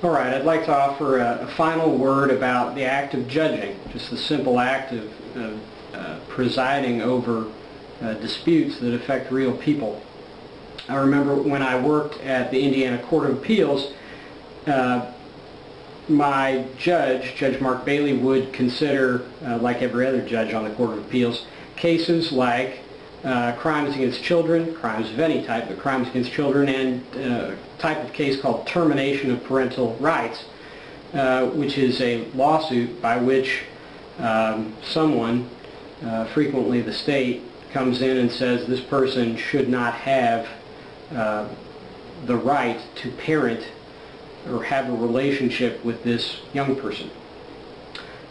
All right, I'd like to offer a final word about the act of judging, just the simple act of presiding over disputes that affect real people. I remember when I worked at the Indiana Court of Appeals, my judge, Judge Mark Bailey, would consider, like every other judge on the Court of Appeals, cases like crimes against children, crimes of any type, but crimes against children, and a type of case called termination of parental rights, which is a lawsuit by which someone, frequently the state, comes in and says this person should not have the right to parent or have a relationship with this young person.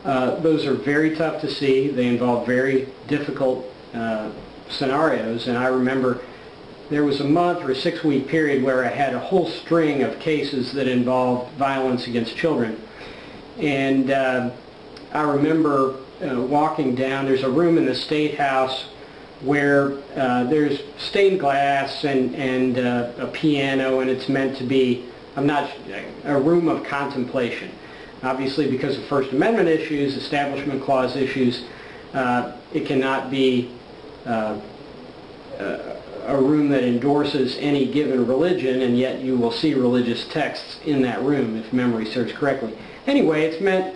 Those are very tough to see. They involve very difficult scenarios, and I remember there was a month or a 6-week period where I had a whole string of cases that involved violence against children. And I remember walking down, there's a room in the State House where there's stained glass and a piano, and it's meant to be a room of contemplation. Obviously, because of First Amendment issues, Establishment Clause issues, it cannot be a room that endorses any given religion, and yet you will see religious texts in that room, if memory serves correctly. Anyway, it's meant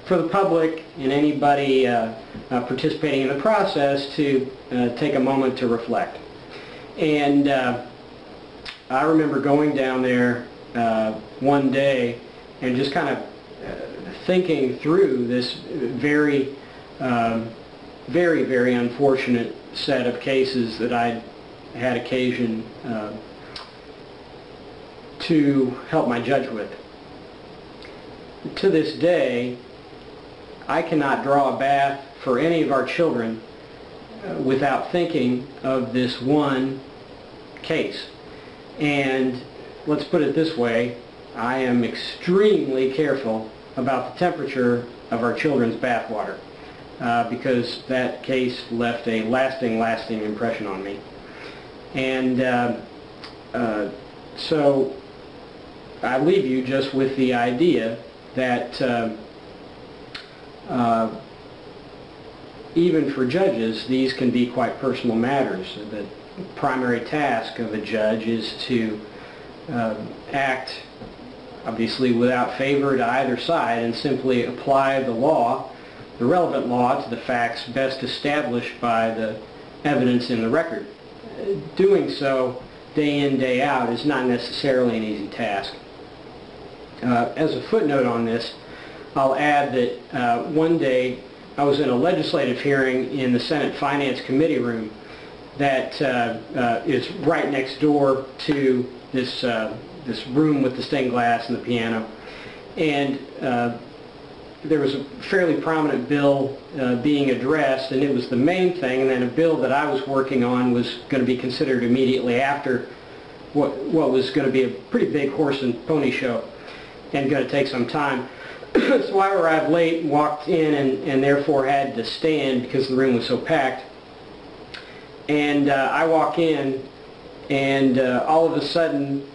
for the public and anybody participating in the process to take a moment to reflect. And I remember going down there one day and just kind of thinking through this very, very unfortunate set of cases that I'd had occasion to help my judge with. To this day, I cannot draw a bath for any of our children without thinking of this one case. And let's put it this way, I am extremely careful about the temperature of our children's bath water because that case left a lasting impression on me. And so I leave you just with the idea that even for judges, these can be quite personal matters. The primary task of a judge is to act, obviously, without favor to either side and simply apply the law, the relevant law, to the facts best established by the evidence in the record. Doing so day in, day out is not necessarily an easy task. As a footnote on this, I'll add that one day I was in a legislative hearing in the Senate Finance Committee room that is right next door to this room with the stained glass and the piano. And there was a fairly prominent bill being addressed, and it was the main thing, and then a bill that I was working on was going to be considered immediately after what was going to be a pretty big horse and pony show and going to take some time. So I arrived late and walked in and therefore had to stand because the room was so packed. And I walk in, and all of a sudden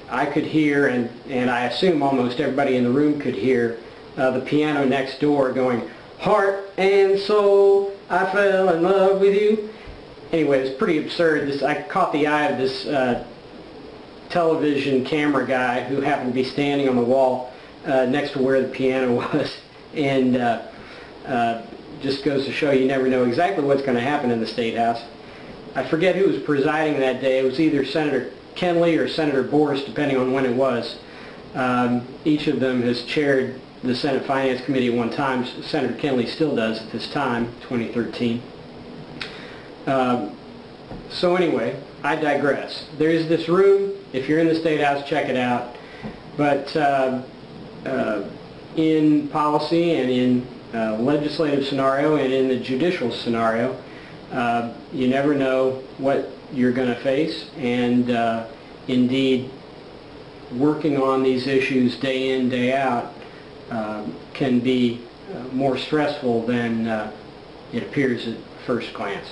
I could hear, and I assume almost everybody in the room could hear, the piano next door going, "Heart and soul, I fell in love with you." Anyway, it was pretty absurd. I caught the eye of this television camera guy who happened to be standing on the wall next to where the piano was, and just goes to show you never know exactly what's going to happen in the State House. I forget who was presiding that day. It was either Senator Kenley or Senator Boris, depending on when it was. Each of them has chaired the Senate Finance Committee at one time. Senator Kenley still does at this time, 2013. So anyway, I digress. There is this room. If you're in the State House, check it out. But in policy and in legislative scenario and in the judicial scenario, you never know what you're going to face, and indeed working on these issues day in, day out can be more stressful than it appears at first glance.